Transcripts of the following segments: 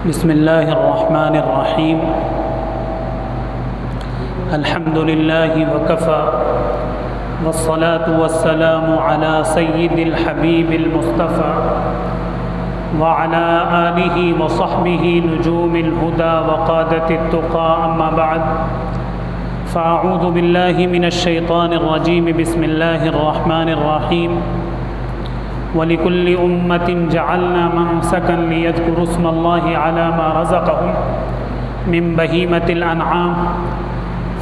بسم اللہ الرحمن الرحیم الحمد للہ وکفی والصلاة والسلام علی سید الحبیب المصطفى وعلى آلہ وصحبہ نجوم الہدى وقادة التقى اما بعد فاعوذ باللہ من الشیطان الرجیم بسم اللہ الرحمن الرحیم وَلِكُلِّ أُمَّةٍ جَعَلْنَا مَنْسَكًا لِيَذْكُرُوا اسْمَ اللَّهِ عَلَى مَا رَزَقَهُمْ مِنْ بَهِيمَةِ الْأَنْعَامِ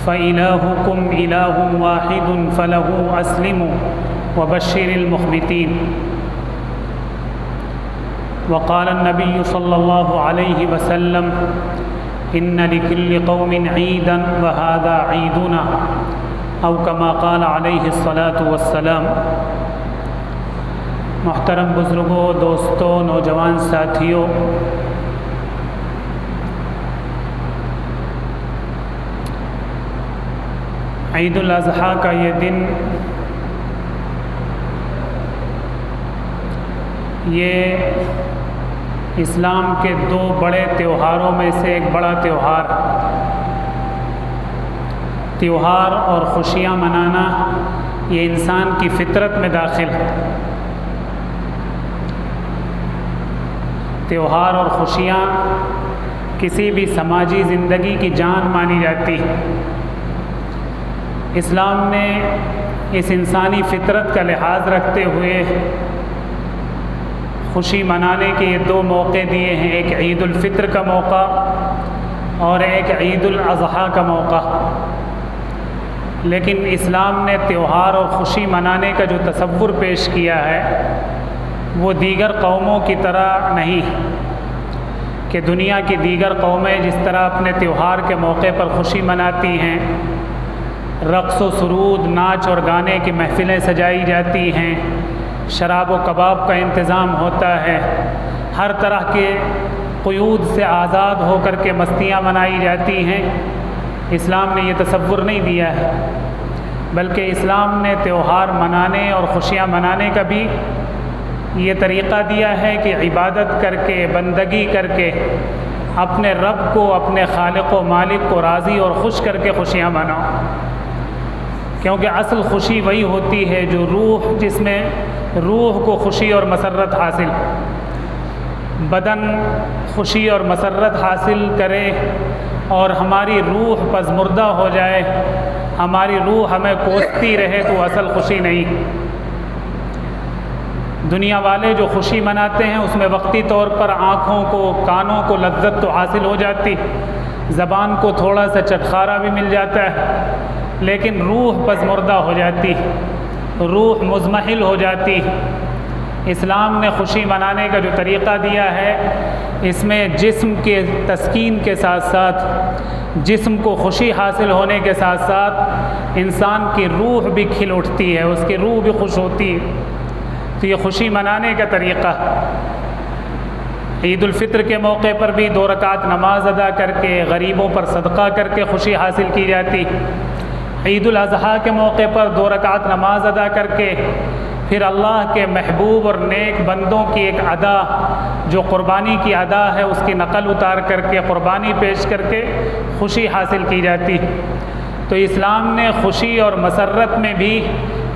فَإِلَٰهُكُمْ إِلَٰهٌ وَاحِدٌ فَلَهُ أَسْلِمُوا وَبَشِّرِ الْمُخْبِتِينَ وقال النبي صلى الله عليه وسلم إن لكل قوم عيدا وهذا عيدنا أو كما قال عليه الصلاة والسلام۔ محترم بزرگوں، دوستوں، نوجوان ساتھیوں، عید الاضحیٰ کا یہ دن یہ اسلام کے دو بڑے تہواروں میں سے ایک بڑا تہوار اور خوشیاں منانا یہ انسان کی فطرت میں داخل ہے۔ تہوار اور خوشیاں کسی بھی سماجی زندگی کی جان مانی جاتی ہے۔ اسلام نے اس انسانی فطرت کا لحاظ رکھتے ہوئے خوشی منانے کے یہ دو موقع دیے ہیں، ایک عید الفطر کا موقع اور ایک عید الاضحیٰ کا موقع۔ لیکن اسلام نے تہوار اور خوشی منانے کا جو تصور پیش کیا ہے وہ دیگر قوموں کی طرح نہیں کہ دنیا کی دیگر قومیں جس طرح اپنے تہوار کے موقع پر خوشی مناتی ہیں، رقص و سرود، ناچ اور گانے کی محفلیں سجائی جاتی ہیں، شراب و کباب کا انتظام ہوتا ہے، ہر طرح کے قیود سے آزاد ہو کر کے مستیاں منائی جاتی ہیں۔ اسلام نے یہ تصور نہیں دیا ہے، بلکہ اسلام نے تہوار منانے اور خوشیاں منانے کا بھی یہ طریقہ دیا ہے کہ عبادت کر کے، بندگی کر کے اپنے رب کو، اپنے خالق و مالک کو راضی اور خوش کر کے خوشیاں مناؤ، کیونکہ اصل خوشی وہی ہوتی ہے جو جس میں روح کو خوشی اور مسرت حاصل، بدن خوشی اور مسرت حاصل کرے اور ہماری روح پزمردہ ہو جائے، ہماری روح ہمیں کوستی رہے تو اصل خوشی نہیں۔ دنیا والے جو خوشی مناتے ہیں اس میں وقتی طور پر آنکھوں کو، کانوں کو لذت تو حاصل ہو جاتی، زبان کو تھوڑا سا چٹخارا بھی مل جاتا ہے، لیکن روح پزمردہ ہو جاتی، روح مضمحل ہو جاتی۔ اسلام نے خوشی منانے کا جو طریقہ دیا ہے اس میں جسم کے تسکین کے ساتھ ساتھ، جسم کو خوشی حاصل ہونے کے ساتھ ساتھ انسان کی روح بھی کھل اٹھتی ہے، اس کی روح بھی خوش ہوتی ہے۔ تو یہ خوشی منانے کا طریقہ، عید الفطر کے موقع پر بھی 2 رکعت نماز ادا کر کے، غریبوں پر صدقہ کر کے خوشی حاصل کی جاتی۔ عید الاضحیٰ کے موقع پر 2 رکعت نماز ادا کر کے پھر اللہ کے محبوب اور نیک بندوں کی ایک ادا جو قربانی کی ادا ہے اس کی نقل اتار کر کے، قربانی پیش کر کے خوشی حاصل کی جاتی۔ تو اسلام نے خوشی اور مسرت میں بھی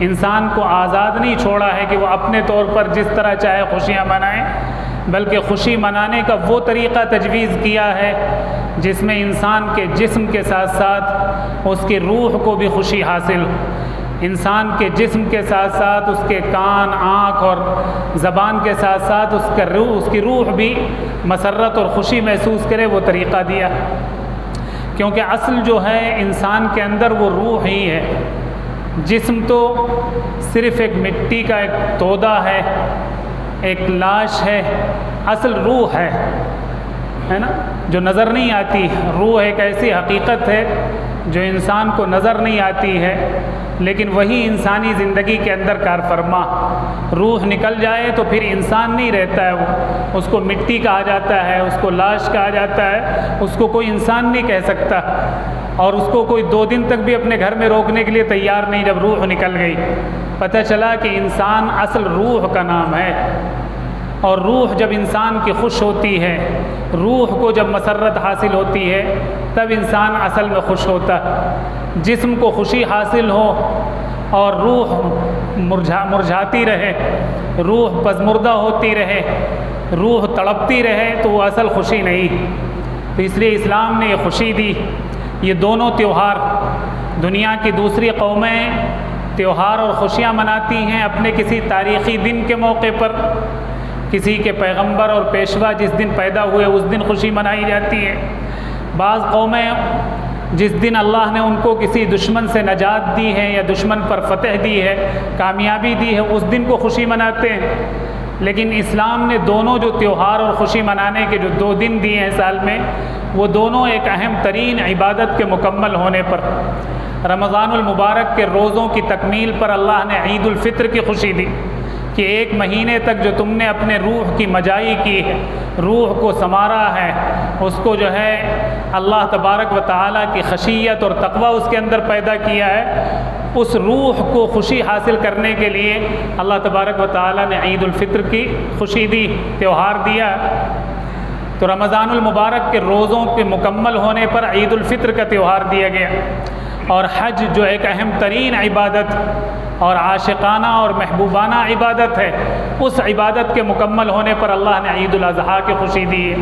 انسان کو آزاد نہیں چھوڑا ہے کہ وہ اپنے طور پر جس طرح چاہے خوشیاں منائیں، بلکہ خوشی منانے کا وہ طریقہ تجویز کیا ہے جس میں انسان کے جسم کے ساتھ ساتھ اس کی روح کو بھی خوشی حاصل، انسان کے جسم کے ساتھ ساتھ اس کے کان، آنکھ اور زبان کے ساتھ ساتھ اس کی روح بھی مسرت اور خوشی محسوس کرے، وہ طریقہ دیا۔ کیونکہ اصل جو ہے انسان کے اندر وہ روح ہی ہے، جسم تو صرف ایک مٹی کا ایک تودا ہے، ایک لاش ہے، اصل روح ہے نا، جو نظر نہیں آتی۔ روح ایک ایسی حقیقت ہے جو انسان کو نظر نہیں آتی ہے، لیکن وہی انسانی زندگی کے اندر کار فرما۔ روح نکل جائے تو پھر انسان نہیں رہتا ہے، وہ اس کو مٹی کہا جاتا ہے، اس کو لاش کہا جاتا ہے، اس کو کوئی انسان نہیں کہہ سکتا، اور اس کو کوئی 2 دن تک بھی اپنے گھر میں روکنے کے لیے تیار نہیں۔ جب روح نکل گئی پتہ چلا کہ انسان اصل روح کا نام ہے، اور روح جب انسان کی خوش ہوتی ہے، روح کو جب مسرت حاصل ہوتی ہے تب انسان اصل میں خوش ہوتا ہے۔ جسم کو خوشی حاصل ہو اور روح مرجھاتی رہے، روح پزمردہ ہوتی رہے، روح تڑپتی رہے تو وہ اصل خوشی نہیں۔ تو اس لیے اسلام نے یہ خوشی دی۔ یہ دونوں تیوہار، دنیا کی دوسری قومیں تیوہار اور خوشیاں مناتی ہیں اپنے کسی تاریخی دن کے موقع پر، کسی کے پیغمبر اور پیشوا جس دن پیدا ہوئے اس دن خوشی منائی جاتی ہے۔ بعض قومیں جس دن اللہ نے ان کو کسی دشمن سے نجات دی ہے یا دشمن پر فتح دی ہے، کامیابی دی ہے، اس دن کو خوشی مناتے ہیں۔ لیکن اسلام نے دونوں جو تیوہار اور خوشی منانے کے جو 2 دن دیے ہیں سال میں، وہ دونوں ایک اہم ترین عبادت کے مکمل ہونے پر، رمضان المبارک کے روزوں کی تکمیل پر اللہ نے عید الفطر کی خوشی دی کہ 1 مہینے تک جو تم نے اپنے روح کی مجائی کی ہے، روح کو سنوارا ہے، اس کو جو ہے اللہ تبارک و تعالیٰ کی خشیت اور تقوی اس کے اندر پیدا کیا ہے، اس روح کو خوشی حاصل کرنے کے لیے اللہ تبارک و تعالیٰ نے عید الفطر کی خوشی دی، تیوہار دیا۔ تو رمضان المبارک کے روزوں کے مکمل ہونے پر عید الفطر کا تیوہار دیا گیا، اور حج جو ایک اہم ترین عبادت اور عاشقانہ اور محبوبانہ عبادت ہے، اس عبادت کے مکمل ہونے پر اللہ نے عید الاضحیٰ کی خوشی دی ہے۔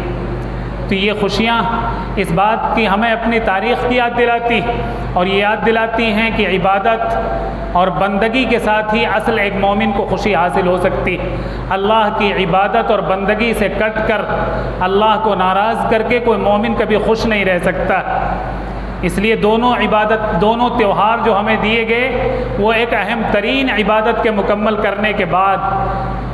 تو یہ خوشیاں اس بات کی ہمیں اپنی تاریخ کی یاد دلاتی اور یہ یاد دلاتی ہیں کہ عبادت اور بندگی کے ساتھ ہی اصل ایک مومن کو خوشی حاصل ہو سکتی۔ اللہ کی عبادت اور بندگی سے کٹ کر اللہ کو ناراض کر کے کوئی مومن کبھی خوش نہیں رہ سکتا۔ اس لیے دونوں تیوہار جو ہمیں دیے گئے وہ ایک اہم ترین عبادت کے مکمل کرنے کے بعد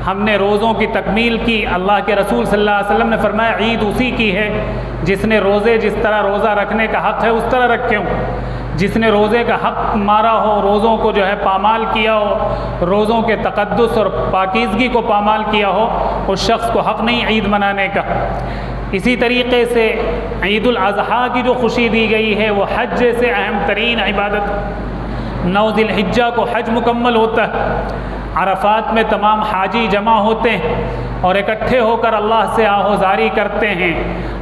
ہم نے روزوں کی تکمیل کی۔ اللہ کے رسول صلی اللہ علیہ وسلم نے فرمایا عید اسی کی ہے جس نے روزے جس طرح روزہ رکھنے کا حق ہے اس طرح رکھے ہوں، جس نے روزے کا حق مارا ہو، روزوں کو جو ہے پامال کیا ہو، روزوں کے تقدس اور پاکیزگی کو پامال کیا ہو، اس شخص کو حق نہیں عید منانے کا۔ اسی طریقے سے عید الاضحیٰ کی جو خوشی دی گئی ہے وہ حج جیسے اہم ترین عبادت۔ 9 ذی الحجہ کو حج مکمل ہوتا ہے، عرفات میں تمام حاجی جمع ہوتے ہیں اور اکٹھے ہو کر اللہ سے آہوزاری کرتے ہیں،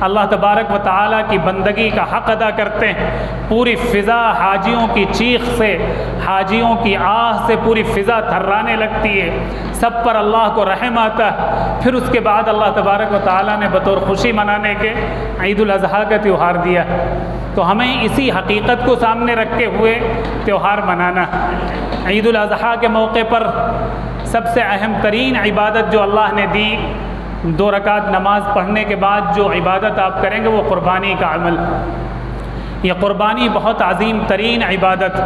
اللہ تبارک و تعالیٰ کی بندگی کا حق ادا کرتے ہیں۔ پوری فضا حاجیوں کی چیخ سے، حاجیوں کی آہ سے پوری فضا تھرانے لگتی ہے، سب پر اللہ کو رحم آتا ہے۔ پھر اس کے بعد اللہ تبارک و تعالیٰ نے بطور خوشی منانے کے عید الاضحیٰ کا تیوہار دیا۔ تو ہمیں اسی حقیقت کو سامنے رکھتے ہوئے تیوہار منانا۔ عید الاضحیٰ کے موقع پر سب سے اہم ترین عبادت جو اللہ نے دی، 2 رکعت نماز پڑھنے کے بعد جو عبادت آپ کریں گے وہ قربانی کا عمل۔ یہ قربانی بہت عظیم ترین عبادت،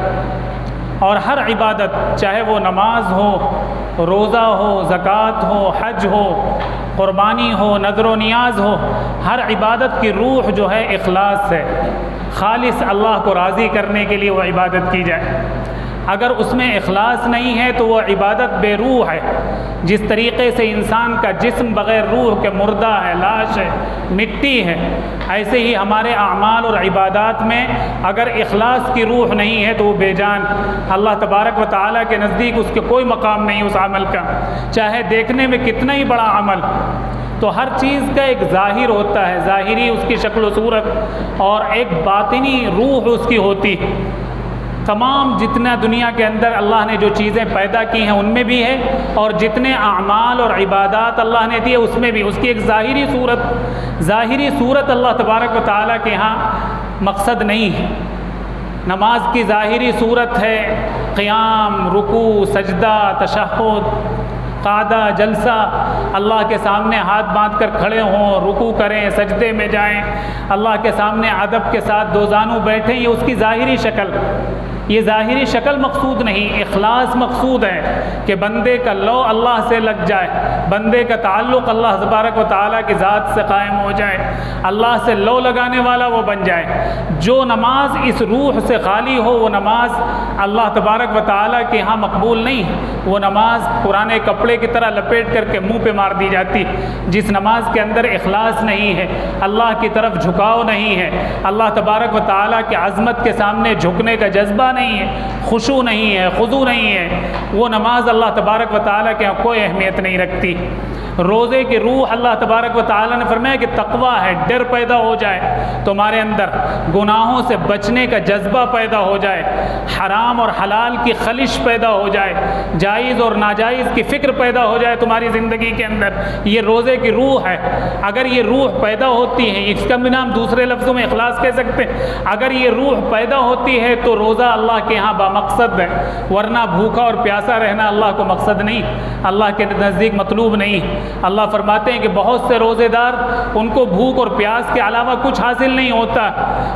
اور ہر عبادت چاہے وہ نماز ہو، روزہ ہو، زکوٰۃ ہو، حج ہو، قربانی ہو، نذر و نیاز ہو، ہر عبادت کی روح جو ہے اخلاص ہے، خالص اللہ کو راضی کرنے کے لیے وہ عبادت کی جائے۔ اگر اس میں اخلاص نہیں ہے تو وہ عبادت بے روح ہے۔ جس طریقے سے انسان کا جسم بغیر روح کے مردہ ہے، لاش ہے، مٹی ہے، ایسے ہی ہمارے اعمال اور عبادات میں اگر اخلاص کی روح نہیں ہے تو وہ بے جان، اللہ تبارک و تعالیٰ کے نزدیک اس کے کوئی مقام نہیں اس عمل کا، چاہے دیکھنے میں کتنا ہی بڑا عمل۔ تو ہر چیز کا ایک ظاہر ہوتا ہے، ظاہری اس کی شکل و صورت، اور ایک باطنی روح اس کی ہوتی ہے۔ تمام جتنا دنیا کے اندر اللہ نے جو چیزیں پیدا کی ہیں ان میں بھی ہے، اور جتنے اعمال اور عبادات اللہ نے دیے اس میں بھی اس کی ایک ظاہری صورت اللہ تبارک و تعالیٰ کے ہاں مقصد نہیں ہے۔ نماز کی ظاہری صورت ہے قیام، رکوع، سجدہ، تشہد، قعدہ، جلسہ، اللہ کے سامنے ہاتھ باندھ کر کھڑے ہوں، رکوع کریں، سجدے میں جائیں، اللہ کے سامنے ادب کے ساتھ 2 زانو بیٹھیں، یہ اس کی ظاہری شکل۔ یہ ظاہری شکل مقصود نہیں، اخلاص مقصود ہے کہ بندے کا لو اللہ سے لگ جائے، بندے کا تعلق اللہ تبارک و تعالیٰ کی ذات سے قائم ہو جائے، اللہ سے لو لگانے والا وہ بن جائے۔ جو نماز اس روح سے خالی ہو وہ نماز اللہ تبارک و تعالیٰ کے ہاں مقبول نہیں، وہ نماز پرانے کپڑے کی طرح لپیٹ کر کے منہ پہ مار دی جاتی۔ جس نماز کے اندر اخلاص نہیں ہے، اللہ کی طرف جھکاؤ نہیں ہے، اللہ تبارک و تعالیٰ کی عظمت کے سامنے جھکنے کا جذبہ نہیں ہے، خشوع نہیں ہے، خضوع نہیں ہے، وہ نماز اللہ تبارک و تعالیٰ کے یہاں کوئی اہمیت نہیں رکھتی۔ روزے کی روح اللہ تبارک و تعالیٰ نے فرمایا کہ تقویٰ ہے، ڈر پیدا ہو جائے تمہارے اندر، گناہوں سے بچنے کا جذبہ پیدا ہو جائے، حرام اور حلال کی خلش پیدا ہو جائے، جائز اور ناجائز کی فکر پیدا ہو جائے تمہاری زندگی کے اندر، یہ روزے کی روح ہے۔ اگر یہ روح پیدا ہوتی ہے، اس کا بھی نام دوسرے لفظوں میں اخلاص کہہ سکتے ہیں، اگر یہ روح پیدا ہوتی ہے تو روزہ اللہ کے ہاں بامقصد ہے، ورنہ بھوکا اور پیاسا رہنا اللہ کو مقصد نہیں، اللہ کے نزدیک مطلوب نہیں۔ اللہ فرماتے ہیں کہ بہت سے روزے دار ان کو بھوک اور پیاس کے علاوہ کچھ حاصل نہیں ہوتا،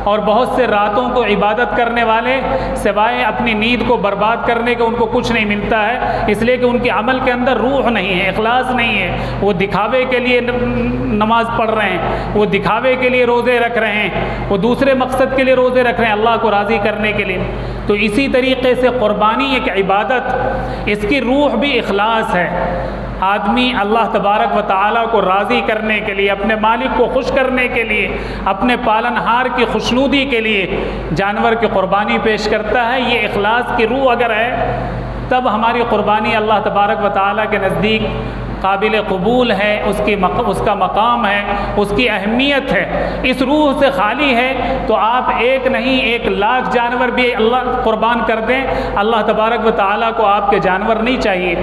اور بہت سے راتوں کو عبادت کرنے والے سوائے اپنی نیند کو برباد کرنے کے ان کو کچھ نہیں ملتا ہے، اس لیے کہ ان کے عمل کے اندر روح نہیں ہے، اخلاص نہیں ہے، وہ دکھاوے کے لیے نماز پڑھ رہے ہیں، وہ دکھاوے کے لیے روزے رکھ رہے ہیں، وہ دوسرے مقصد کے لیے روزے رکھ رہے ہیں، اللہ کو راضی کرنے کے لیے۔ تو اسی طریقے سے قربانی ایک عبادت، اس کی روح بھی اخلاص ہے۔ آدمی اللہ تبارک و تعالیٰ کو راضی کرنے کے لیے، اپنے مالک کو خوش کرنے کے لیے، اپنے پالنہار کی خوشنودی کے لیے جانور کی قربانی پیش کرتا ہے۔ یہ اخلاص کی روح اگر ہے تب ہماری قربانی اللہ تبارک و تعالیٰ کے نزدیک قابل قبول ہے، اس کا مقام ہے، اس کی اہمیت ہے۔ اس روح سے خالی ہے تو آپ ایک نہیں 1,00,000 جانور بھی اللہ قربان کر دیں، اللہ تبارک و تعالیٰ کو آپ کے جانور نہیں چاہیے۔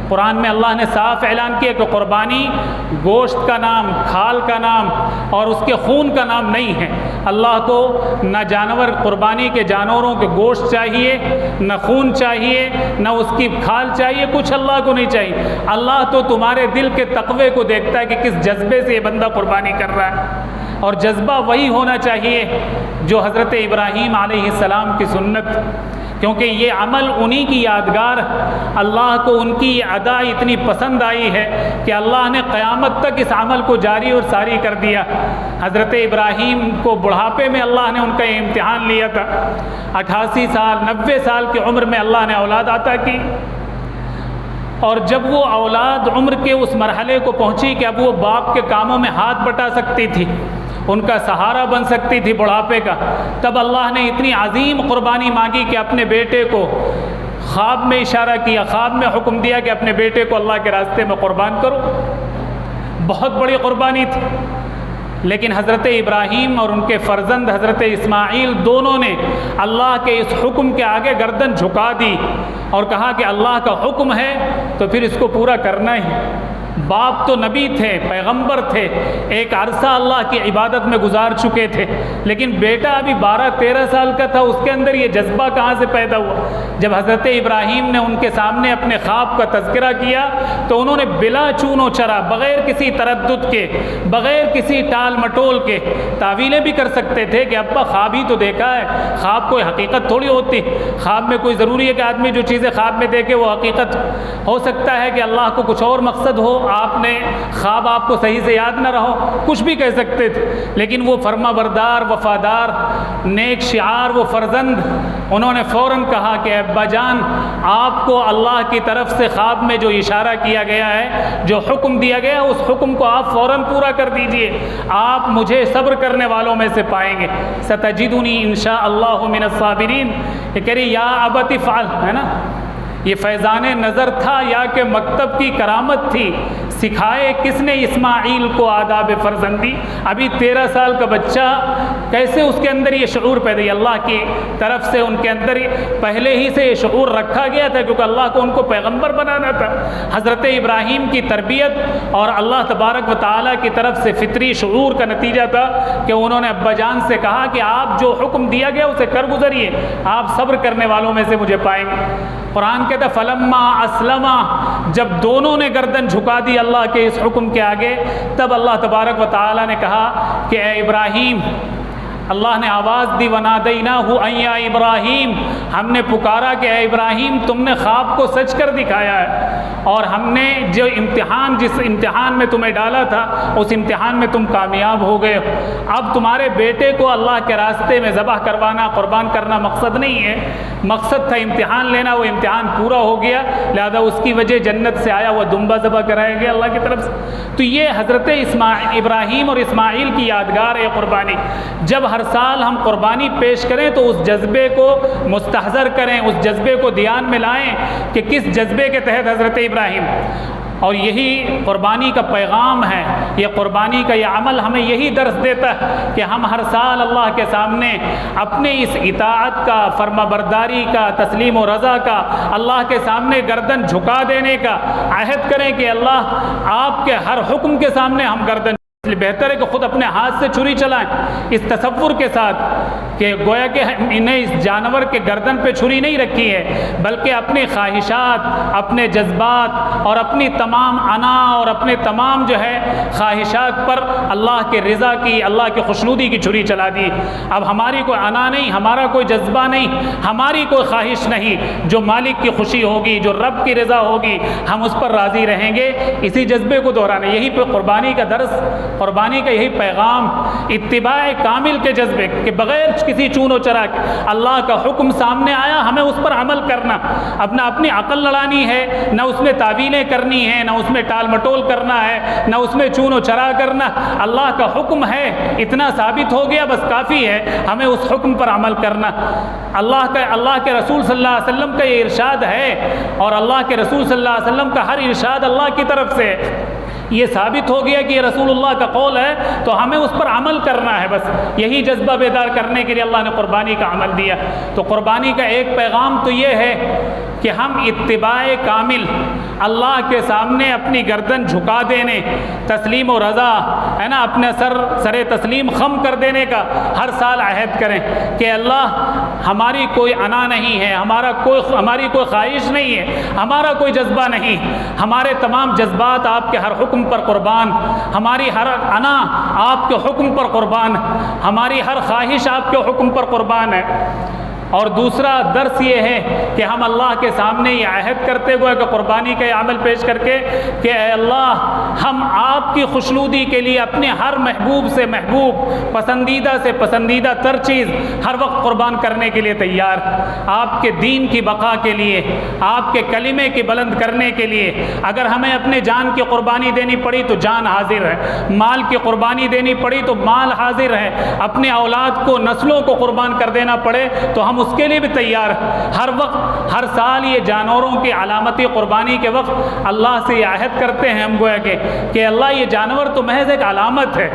قرآن میں اللہ نے صاف اعلان کیا کہ قربانی گوشت کا نام، کھال کا نام اور اس کے خون کا نام نہیں ہے۔ اللہ کو نہ جانور قربانی کے جانوروں کے گوشت چاہیے، نہ خون چاہیے، نہ اس کی کھال چاہیے، کچھ اللہ کو نہیں چاہیے۔ اللہ تو تمہارے دل کے تقوی کو دیکھتا ہے کہ کس جذبے سے یہ بندہ قربانی کر رہا ہے، اور جذبہ وہی ہونا چاہیے جو حضرت ابراہیم علیہ السلام کی سنت، کیونکہ یہ عمل انہی کی یادگار، اللہ کو ان کی یہ ادا اتنی پسند آئی ہے کہ اللہ نے قیامت تک اس عمل کو جاری اور ساری کر دیا۔ حضرت ابراہیم کو بڑھاپے میں اللہ نے ان کا یہ امتحان لیا تھا، 88 سال 90 سال کی عمر میں اللہ نے اولاد عطا کی، اور جب وہ اولاد عمر کے اس مرحلے کو پہنچی کہ اب وہ باپ کے کاموں میں ہاتھ بٹا سکتی تھی، ان کا سہارا بن سکتی تھی بڑھاپے کا، تب اللہ نے اتنی عظیم قربانی مانگی کہ اپنے بیٹے کو خواب میں اشارہ کیا، خواب میں حکم دیا کہ اپنے بیٹے کو اللہ کے راستے میں قربان کرو۔ بہت بڑی قربانی تھی، لیکن حضرت ابراہیم اور ان کے فرزند حضرت اسماعیل دونوں نے اللہ کے اس حکم کے آگے گردن جھکا دی اور کہا کہ اللہ کا حکم ہے تو پھر اس کو پورا کرنا ہی۔ باپ تو نبی تھے، پیغمبر تھے، ایک عرصہ اللہ کی عبادت میں گزار چکے تھے، لیکن بیٹا ابھی 12-13 سال کا تھا، اس کے اندر یہ جذبہ کہاں سے پیدا ہوا؟ جب حضرت ابراہیم نے ان کے سامنے اپنے خواب کا تذکرہ کیا تو انہوں نے بلا چون و چرا، بغیر کسی تردد کے، بغیر کسی ٹال مٹول کے، تعویلیں بھی کر سکتے تھے کہ ابا خواب ہی تو دیکھا ہے، خواب کوئی حقیقت تھوڑی ہوتی، خواب میں کوئی ضروری ہے کہ آدمی جو چیزیں خواب میں دیکھے وہ حقیقت ہو سکتا ہے کہ اللہ کو کچھ اور مقصد ہو، آپ نے خواب آپ کو صحیح سے یاد نہ رہو، کچھ بھی کہہ سکتے تھے، لیکن وہ فرما بردار، وفادار، نیک شعار وہ فرزند، انہوں نے فوراً کہا کہ ابا جان، آپ کو اللہ کی طرف سے خواب میں جو اشارہ کیا گیا ہے، جو حکم دیا گیا ہے، اس حکم کو آپ فوراً پورا کر دیجئے، آپ مجھے صبر کرنے والوں میں سے پائیں گے، ستجدنی انشاء اللہ من الصابرین۔ یہ کہہ رہی یا ابت افعل، ہے نا، یہ فیضان نظر تھا یا کہ مکتب کی کرامت تھی؟ سکھائے کس نے اسماعیل کو آداب فرزندی؟ ابھی 13 سال کا بچہ، کیسے اس کے اندر یہ شعور پیدا ہوا؟ اللہ کی طرف سے ان کے اندر پہلے ہی سے یہ شعور رکھا گیا تھا، کیونکہ اللہ کو ان کو پیغمبر بنانا تھا۔ حضرت ابراہیم کی تربیت اور اللہ تبارک و تعالیٰ کی طرف سے فطری شعور کا نتیجہ تھا کہ انہوں نے ابا جان سے کہا کہ آپ جو حکم دیا گیا اسے کر گزریے، آپ صبر کرنے والوں میں سے مجھے پائیں گے۔ قرآن کہتا فلما اسلما، جب دونوں نے گردن جھکا دی اللہ کے اس حکم کے آگے، تب اللہ تبارک و تعالیٰ نے کہا کہ اے ابراہیم، اللہ نے آواز دی وَنَادَيْنَاهُ أَن يَا ابراہیم، ہم نے پکارا کہ اے ابراہیم تم نے خواب کو سچ کر دکھایا ہے، اور ہم نے جو امتحان، جس امتحان میں تمہیں ڈالا تھا اس امتحان میں تم کامیاب ہو گئے ہو۔ اب تمہارے بیٹے کو اللہ کے راستے میں ذبح کروانا، قربان کرنا مقصد نہیں ہے، مقصد تھا امتحان لینا، وہ امتحان پورا ہو گیا، لہذا اس کی وجہ جنت سے آیا ہوا دمبا ذبح کرایا گیا اللہ کی طرف سے۔ تو یہ حضرت ابراہیم اور اسماعیل کی یادگار ہے قربانی۔ جب ہر سال ہم قربانی پیش کریں تو اس جذبے کو مستحضر کریں، اس جذبے کو دھیان میں لائیں کہ کس جذبے کے تحت حضرت ابراہیم، اور یہی قربانی کا پیغام ہے، یہ قربانی کا یہ عمل ہمیں یہی درس دیتا ہے کہ ہم ہر سال اللہ کے سامنے اپنے اس اطاعت کا، فرما برداری کا، تسلیم و رضا کا، اللہ کے سامنے گردن جھکا دینے کا عہد کریں کہ اللہ آپ کے ہر حکم کے سامنے ہم گردن، بہتر ہے کہ خود اپنے ہاتھ سے چھری چلائیں، اس تصور کے ساتھ کہ گویا کہ انہیں اس جانور کے گردن پہ چھری نہیں رکھی ہے، بلکہ اپنی خواہشات، اپنے جذبات اور اپنی تمام انا اور اپنے تمام جو ہے خواہشات پر اللہ کے رضا کی، اللہ کی خوشنودی کی چھری چلا دی۔ اب ہماری کوئی انا نہیں، ہمارا کوئی جذبہ نہیں، ہماری کوئی خواہش نہیں، جو مالک کی خوشی ہوگی، جو رب کی رضا ہوگی، ہم اس پر راضی رہیں گے۔ اسی جذبے کو دہرانا، یہی پہ قربانی کا درس، قربانی کا یہی پیغام، اتباع کامل کے جذبے کہ بغیر کسی چون و چرا کے اللہ کا حکم سامنے آیا، ہمیں اس پر عمل کرنا، اپنی عقل لڑانی ہے، نہ اس میں تعویلیں کرنی ہیں، نہ اس میں ٹال مٹول کرنا ہے، نہ اس میں چون و چرا کرنا۔ اللہ کا حکم ہے، اتنا ثابت ہو گیا، بس کافی ہے، ہمیں اس حکم پر عمل کرنا۔ اللہ کے رسول صلی اللہ علیہ وسلم کا یہ ارشاد ہے، اور اللہ کے رسول صلی اللہ علیہ وسلم کا ہر ارشاد اللہ کی طرف سے یہ ثابت ہو گیا کہ یہ رسول اللہ کا قول ہے، تو ہمیں اس پر عمل کرنا ہے۔ بس یہی جذبہ بیدار کرنے کے لیے اللہ نے قربانی کا عمل دیا۔ تو قربانی کا ایک پیغام تو یہ ہے کہ ہم اتباع کامل، اللہ کے سامنے اپنی گردن جھکا دینے، تسلیم و رضا ہے نا، اپنے سر تسلیم خم کر دینے کا ہر سال عہد کریں کہ اللہ ہماری کوئی انا نہیں ہے، ہماری کوئی خواہش نہیں ہے، ہمارا کوئی جذبہ نہیں، ہمارے تمام جذبات آپ کے ہر حکم پر قربان، ہماری ہر انا آپ کے حکم پر قربان، ہماری ہر خواہش آپ کے حکم پر قربان ہے۔ اور دوسرا درس یہ ہے کہ ہم اللہ کے سامنے یہ عہد کرتے ہوئے کہ قربانی کا یہ عمل پیش کر کے کہ اے اللہ، ہم آپ کی خوشنودی کے لیے اپنے ہر محبوب سے محبوب، پسندیدہ سے پسندیدہ تر چیز ہر وقت قربان کرنے کے لیے تیار، آپ کے دین کی بقا کے لیے، آپ کے کلمے کی بلند کرنے کے لیے۔ اگر ہمیں اپنے جان کی قربانی دینی پڑی تو جان حاضر ہے، مال کی قربانی دینی پڑی تو مال حاضر ہے، اپنے اولاد کو، نسلوں کو قربان کر دینا پڑے تو ہم اس کے لیے بھی تیار۔ ہر وقت، ہر سال یہ جانوروں کی علامتی قربانی کے وقت اللہ سے یہ عہد کرتے ہیں ہم گویا کہ اللہ یہ جانور تو محض ایک علامت ہے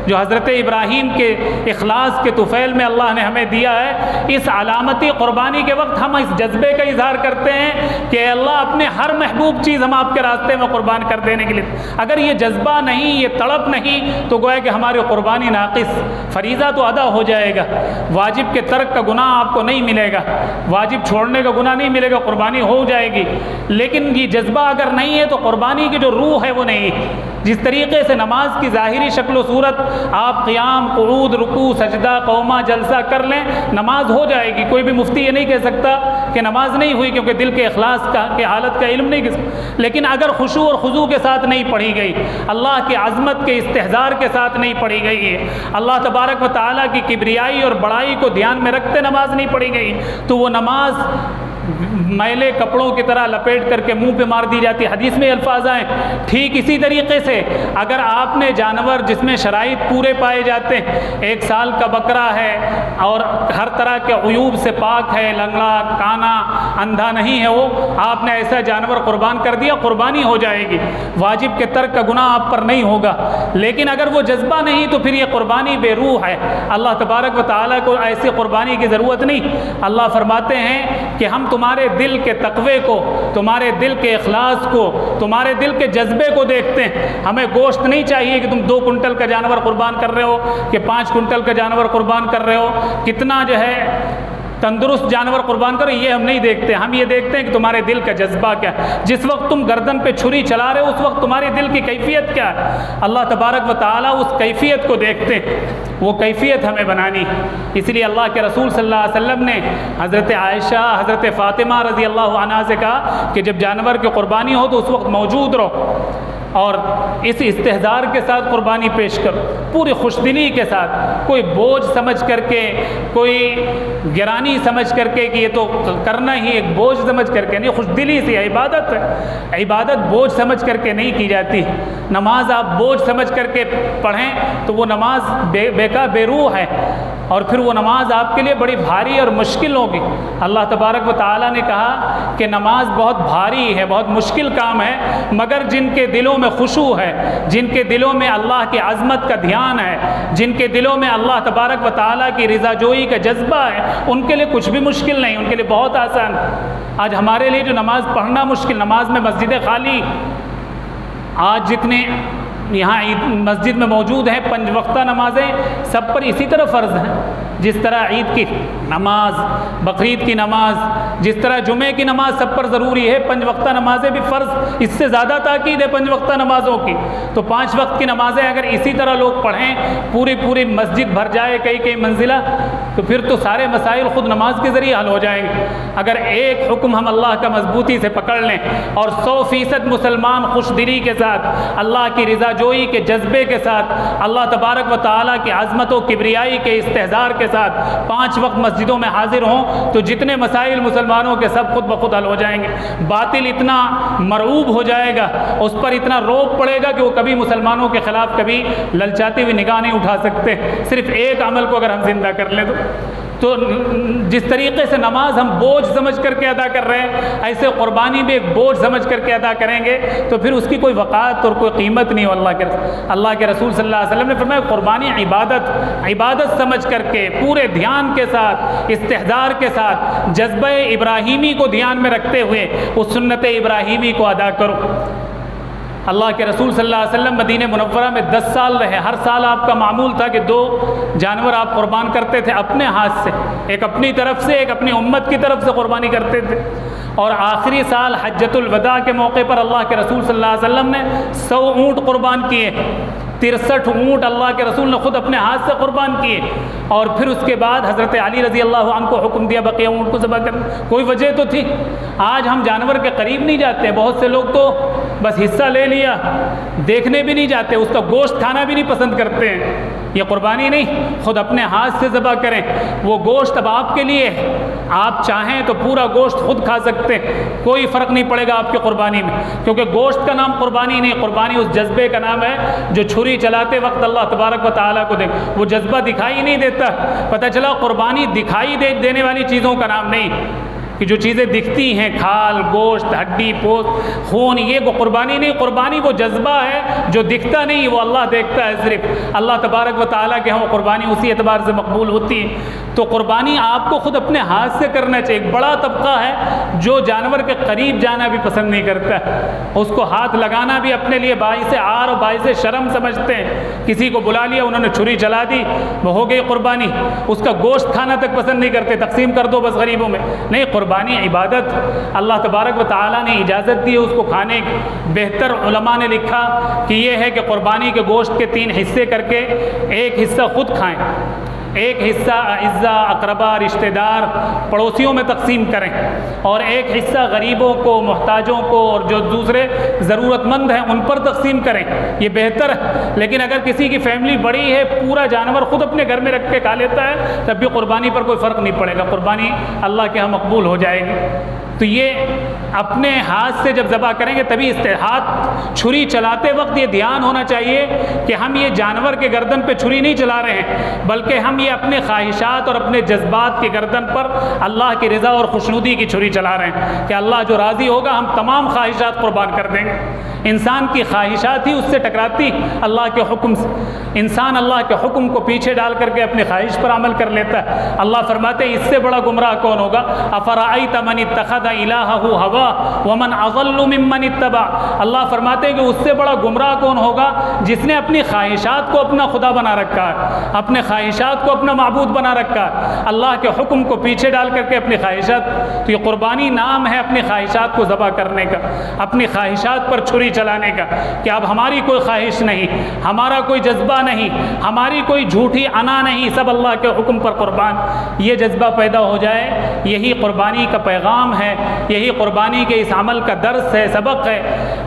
جو حضرت ابراہیم کے اخلاص کے طفیل میں اللہ نے ہمیں دیا ہے۔ اس علامتی قربانی کے وقت ہم اس جذبے کا اظہار کرتے ہیں کہ اے اللہ، اپنے ہر محبوب چیز ہم آپ کے راستے میں قربان کر دینے کے لیے۔ اگر یہ جذبہ نہیں، یہ تڑپ نہیں، تو گویا کہ ہماری قربانی ناقص، فریضہ تو ادا ہو جائے گا، واجب کے ترک کا گناہ آپ کو نہیں ملے گا، واجب چھوڑنے کا گناہ نہیں ملے گا، قربانی ہو جائے گی۔ لیکن یہ جذبہ اگر نہیں ہے تو قربانی کی جو روح ہے وہ نہیں ہے۔ جس طریقے سے نماز کی ظاہری شکل و صورت آپ قیام، قعود، رکوع، سجدہ، قومہ، جلسہ کر لیں، نماز ہو جائے گی۔ کوئی بھی مفتی یہ نہیں کہہ سکتا کہ نماز نہیں ہوئی کیونکہ دل کے اخلاص کے حالت کا علم نہیں۔ لیکن اگر خشوع اور خضوع کے ساتھ نہیں پڑھی گئی، اللہ کی عظمت کے استحضار کے ساتھ نہیں پڑھی گئی ہے، اللہ تبارک و تعالیٰ کی کبریائی اور بڑائی کو دھیان میں رکھتے نماز نہیں پڑھی گئی، تو وہ نماز میلے کپڑوں کی طرح لپیٹ کر کے منہ پہ مار دی جاتی۔ حدیث میں الفاظ آئے۔ ٹھیک اسی طریقے سے اگر آپ نے جانور جس میں شرائط پورے پائے جاتے ہیں، 1 سال کا بکرا ہے اور ہر طرح کے عیوب سے پاک ہے، لنگڑا، کانا، اندھا نہیں ہے، وہ آپ نے ایسا جانور قربان کر دیا، قربانی ہو جائے گی، واجب کے ترک کا گناہ آپ پر نہیں ہوگا۔ لیکن اگر وہ جذبہ نہیں تو پھر یہ قربانی بے روح ہے۔ اللہ تبارک و تعالیٰ کو ایسی قربانی کی ضرورت نہیں۔ اللہ فرماتے ہیں کہ ہم تمہارے دل کے تقوی کو، تمہارے دل کے اخلاص کو، تمہارے دل کے جذبے کو دیکھتے ہیں۔ ہمیں گوشت نہیں چاہیے کہ تم 2 کنٹل کا جانور قربان کر رہے ہو کہ 5 کنٹل کا جانور قربان کر رہے ہو، کتنا جو ہے تندرست جانور قربان کرو، یہ ہم نہیں دیکھتے۔ ہم یہ دیکھتے ہیں کہ تمہارے دل کا جذبہ کیا ہے، جس وقت تم گردن پہ چھری چلا رہے ہو اس وقت تمہارے دل کی کیفیت کیا ہے۔ اللہ تبارک و تعالیٰ اس کیفیت کو دیکھتے ہیں، وہ کیفیت ہمیں بنانی۔ اس لیے اللہ کے رسول صلی اللہ علیہ وسلم نے حضرت عائشہ، حضرت فاطمہ رضی اللہ عنہا سے کہا کہ جب جانور کی قربانی ہو تو اس وقت موجود رہو اور اس استحضار کے ساتھ قربانی پیش کرو، پوری خوش دلی کے ساتھ، کوئی بوجھ سمجھ کر کے، کوئی گرانی سمجھ کر کے کہ یہ تو کرنا ہی ایک بوجھ سمجھ کر کے نہیں، خوش دلی سے عبادت ہے۔ عبادت بوجھ سمجھ کر کے نہیں کی جاتی۔ نماز آپ بوجھ سمجھ کر کے پڑھیں تو وہ نماز بے روح ہے۔ اور پھر وہ نماز آپ کے لیے بڑی بھاری اور مشکل ہوگی۔ اللہ تبارک و تعالیٰ نے کہا کہ نماز بہت بھاری ہے، بہت مشکل کام ہے، مگر جن کے دلوں میں خشوع ہے، جن کے دلوں میں اللہ کی عظمت کا دھیان ہے، جن کے دلوں میں اللہ تبارک و تعالیٰ کی رضا جوئی کا جذبہ ہے، ان کے لیے کچھ بھی مشکل نہیں، ان کے لیے بہت آسان۔ آج ہمارے لیے جو نماز پڑھنا مشکل، نماز میں مسجدیں خالی، آج جتنے یہاں عید مسجد میں موجود ہیں 5 وقتہ نمازیں سب پر اسی طرح فرض ہیں، جس طرح عید کی نماز، بقرعید کی نماز، جس طرح جمعے کی نماز سب پر ضروری ہے، 5 وقتہ نمازیں بھی فرض، اس سے زیادہ تاکید ہے 5 وقتہ نمازوں کی۔ تو 5 وقت کی نمازیں اگر اسی طرح لوگ پڑھیں، پوری مسجد بھر جائے کئی منزلہ، تو پھر تو سارے مسائل خود نماز کے ذریعے حل ہو جائیں گے۔ اگر ایک حکم ہم اللہ کا مضبوطی سے پکڑ لیں اور 100% مسلمان خوش دلی کے ساتھ، اللہ کی رضا جوئی کے جذبے کے ساتھ، اللہ تبارک و تعالیٰ کی عظمت و کبریائی کے استحضار کے ساتھ 5 وقت مسجدوں میں حاضر ہوں، تو جتنے مسائل مسلمانوں کے سب خود بخود حل ہو جائیں گے۔ باطل اتنا مرعوب ہو جائے گا، اس پر اتنا روب پڑے گا کہ وہ کبھی مسلمانوں کے خلاف کبھی للچاتی ہوئی نگاہ نہیں اٹھا سکتے۔ صرف ایک عمل کو اگر ہم زندہ کر لیں تو جس طریقے سے نماز ہم بوجھ سمجھ کر کے ادا کر رہے ہیں، ایسے قربانی بھی ایک بوجھ سمجھ کر کے ادا کریں گے تو پھر اس کی کوئی وقات اور کوئی قیمت نہیں ہو۔ اللہ کے رسول صلی اللہ علیہ وسلم نے فرمایا قربانی عبادت سمجھ کر کے، پورے دھیان کے ساتھ، استحضار کے ساتھ، جذبہ ابراہیمی کو دھیان میں رکھتے ہوئے اس سنت ابراہیمی کو ادا کرو۔ اللہ کے رسول صلی اللہ علیہ وسلم مدینہ منورہ میں 10 سال رہے، ہر سال آپ کا معمول تھا کہ 2 جانور آپ قربان کرتے تھے اپنے ہاتھ سے، ایک اپنی طرف سے، ایک اپنی امت کی طرف سے قربانی کرتے تھے۔ اور آخری سال حجۃ الوداع کے موقع پر اللہ کے رسول صلی اللہ علیہ وسلم نے 100 اونٹ قربان کیے، 63 اونٹ اللہ کے رسول نے خود اپنے ہاتھ سے قربان کیے۔ اور پھر اس کے بعد حضرت علی رضی اللہ عنہ کو حکم دیا بقیہ اونٹ کو ذبح کرنے، کوئی وجہ تو تھی۔ آج ہم جانور کے قریب نہیں جاتے ہیں، بہت سے لوگ تو بس حصہ لے لیا، دیکھنے بھی نہیں جاتے، اس کا گوشت کھانا بھی نہیں پسند کرتے ہیں۔ یہ قربانی نہیں، خود اپنے ہاتھ سے ذبح کریں، وہ گوشت اب آپ کے لیے ہے، آپ چاہیں تو پورا گوشت خود کھا سکتے ہیں، کوئی فرق نہیں پڑے گا آپ کی قربانی میں، کیونکہ گوشت کا نام قربانی نہیں، قربانی اس جذبے کا نام ہے جو چھری چلاتے وقت اللہ تبارک و تعالیٰ کو دیکھ، وہ جذبہ دکھائی نہیں دیتا۔ پتہ چلا قربانی دکھائی دینے والی چیزوں کا نام نہیں، کہ جو چیزیں دکھتی ہیں، کھال، گوشت، ہڈی، پوست، خون، یہ وہ قربانی نہیں۔ قربانی وہ جذبہ ہے جو دکھتا نہیں، وہ اللہ دیکھتا ہے صرف۔ اللہ تبارک و تعالیٰ کے ہاں قربانی اسی اعتبار سے مقبول ہوتی ہے۔ تو قربانی آپ کو خود اپنے ہاتھ سے کرنا چاہیے۔ ایک بڑا طبقہ ہے جو جانور کے قریب جانا بھی پسند نہیں کرتا، اس کو ہاتھ لگانا بھی اپنے لیے باعث عار اور باعث شرم سمجھتے ہیں۔ کسی کو بلا لیا، انہوں نے چھری چلا دی، وہ ہو گئی قربانی، اس کا گوشت کھانا تک پسند نہیں کرتے، تقسیم کر دو بس غریبوں میں۔ نہیں، قربانی عبادت، اللہ تبارک و تعالیٰ نے اجازت دی ہے اس کو کھانے کی۔ بہتر علماء نے لکھا کہ یہ ہے کہ قربانی کے گوشت کے 3 حصے کر کے ایک حصہ خود کھائیں، ایک حصہ اعزا، اقربا، رشتہ دار، پڑوسیوں میں تقسیم کریں، اور ایک حصہ غریبوں کو، محتاجوں کو، اور جو دوسرے ضرورت مند ہیں ان پر تقسیم کریں، یہ بہتر ہے۔ لیکن اگر کسی کی فیملی بڑی ہے، پورا جانور خود اپنے گھر میں رکھ کے کھا لیتا ہے، تب بھی قربانی پر کوئی فرق نہیں پڑے گا، قربانی اللہ کے ہاں مقبول ہو جائے گی۔ تو یہ اپنے ہاتھ سے جب ذبح کریں گے تبھی ہاتھ چھری چلاتے وقت یہ دھیان ہونا چاہیے کہ ہم یہ جانور کے گردن پہ چھری نہیں چلا رہے ہیں، بلکہ ہم یہ اپنے خواہشات اور اپنے جذبات کی گردن پر اللہ کی رضا اور خوشنودی کی چھری چلا رہے ہیں کہ اللہ جو راضی ہوگا ہم تمام خواہشات قربان کر دیں گے۔ انسان کی خواہشات ہی اس سے ٹکراتی اللہ کے حکم سے، انسان اللہ کے حکم کو پیچھے ڈال کر کے اپنی خواہش پر عمل کر لیتا ہے۔ اللہ فرماتے ہیں اس سے بڑا گمراہ کون ہوگا؟ افرأیت من اتخذ الہہ ہوا ومن اضل ممن اتبع۔ اللہ فرماتے ہیں کہ اس سے بڑا گمراہ کون ہوگا جس نے اپنی خواہشات کو اپنا خدا بنا رکھا ہے، اپنے خواہشات کو اپنا معبود بنا رکھا ہے، اللہ کے حکم کو پیچھے ڈال کر کے اپنی خواہشات۔ تو یہ قربانی نام ہے اپنی خواہشات کو ذبح کرنے کا، اپنی خواہشات پر چھری چلانے کا، کہ اب ہماری کوئی خواہش نہیں، ہمارا کوئی جذبہ نہیں، ہماری کوئی جھوٹی انا نہیں، سب اللہ کے حکم پر قربان۔ یہ جذبہ پیدا ہو جائے، یہی قربانی کا پیغام ہے یہی قربانی کے اس عمل کا درس ہے، سبق ہے،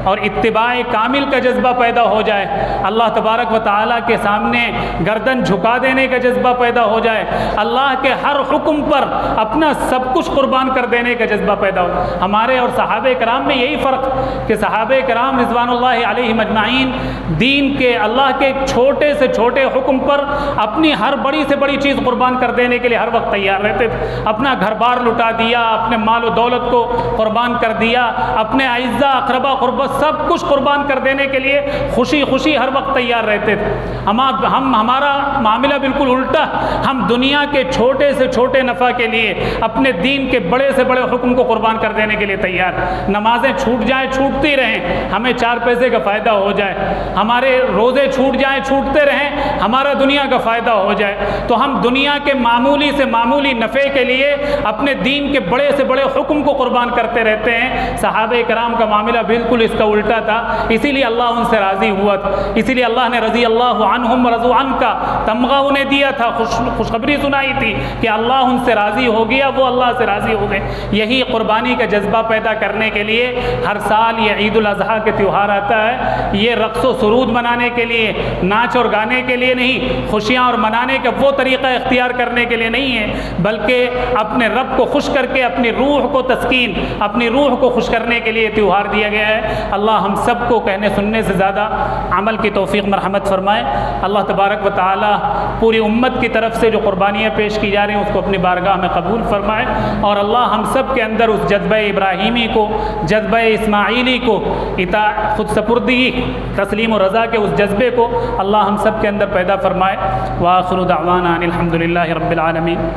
اور اتباع کامل کا جذبہ پیدا ہو جائے، اللہ تبارک و تعالیٰ کے سامنے گردن جھکا دینے کا جذبہ پیدا ہو جائے، اللہ کے ہر حکم پر اپنا سب کچھ قربان کر دینے کا جذبہ پیدا ہو۔ ہمارے اور صحابہ کرام میں یہی فرق کہ صحابہ کرام رضوان اللہ علیہم اجمعین دین کے اللہ کے چھوٹے سے چھوٹے حکم پر اپنی ہر بڑی سے بڑی چیز قربان کر دینے کے لیے ہر وقت تیار رہتے تھے، اپنا گھر بار لٹا دیا، اپنے مال و دولت کو قربان کر دیا، اپنے اعزا اقربا قربت سب کچھ قربان کر دینے کے لیے خوشی خوشی ہر وقت تیار رہتے تھے۔ ہمارا معاملہ بالکل الٹا، ہم دنیا کے چھوٹے سے چھوٹے نفع کے لیے اپنے دین کے بڑے سے بڑے حکم کو قربان کر دینے کے لیے تیار۔ نمازیں چھوٹ جائیں چھوٹتی رہیں، ہمیں 4 پیسے کا فائدہ ہو جائے، ہمارے روزے چھوٹ جائیں چھوٹتے رہیں، ہمارا دنیا کا فائدہ ہو جائے، تو ہم دنیا کے معمولی سے معمولی نفع کے لیے اپنے دین کے بڑے سے بڑے حکم کو قربان کرتے رہتے ہیں۔ صحابہ کرام کا معاملہ بالکل اس کا الٹا تھا، اسی لیے اللہ ان سے راضی ہوا تھا، اسی لیے اللہ نے رضی اللہ عنہم ورضوا عنہ کا تمغہ انہیں دیا تھا، خوشخبری سنائی تھی کہ اللہ ان سے راضی ہو گیا، وہ اللہ سے راضی ہو گئے۔ یہی قربانی کا جذبہ پیدا کرنے کے لیے ہر سال یہ عید الاضحیٰ کے تہوار آتا ہے، یہ رقص و سرود منانے کے لیے، ناچ اور گانے کے لیے نہیں، خوشیاں اور منانے کا وہ طریقہ اختیار کرنے کے لیے نہیں ہے، بلکہ اپنے رب کو خوش کر کے اپنی روح کو تسکین، اپنی روح کو خوش کرنے کے لیے تہوار دیا گیا ہے۔ اللہ ہم سب کو کہنے سننے سے زیادہ عمل کی توفیق مرحمت فرمائے۔ اللہ تبارک و تعالی پوری امت کی طرف سے جو قربانیاں پیش کی جا رہی ہیں اس کو اپنی بارگاہ میں قبول فرمائے، اور اللہ ہم سب کے اندر اس جذبہ ابراہیمی کو، جذبہ اسماعیلی کو، خود سپردگی، تسلیم و رضا کے اس جذبے کو اللہ ہم سب کے اندر پیدا فرمائے۔ وآخر دعوانا ان الحمد للہ رب العالمین۔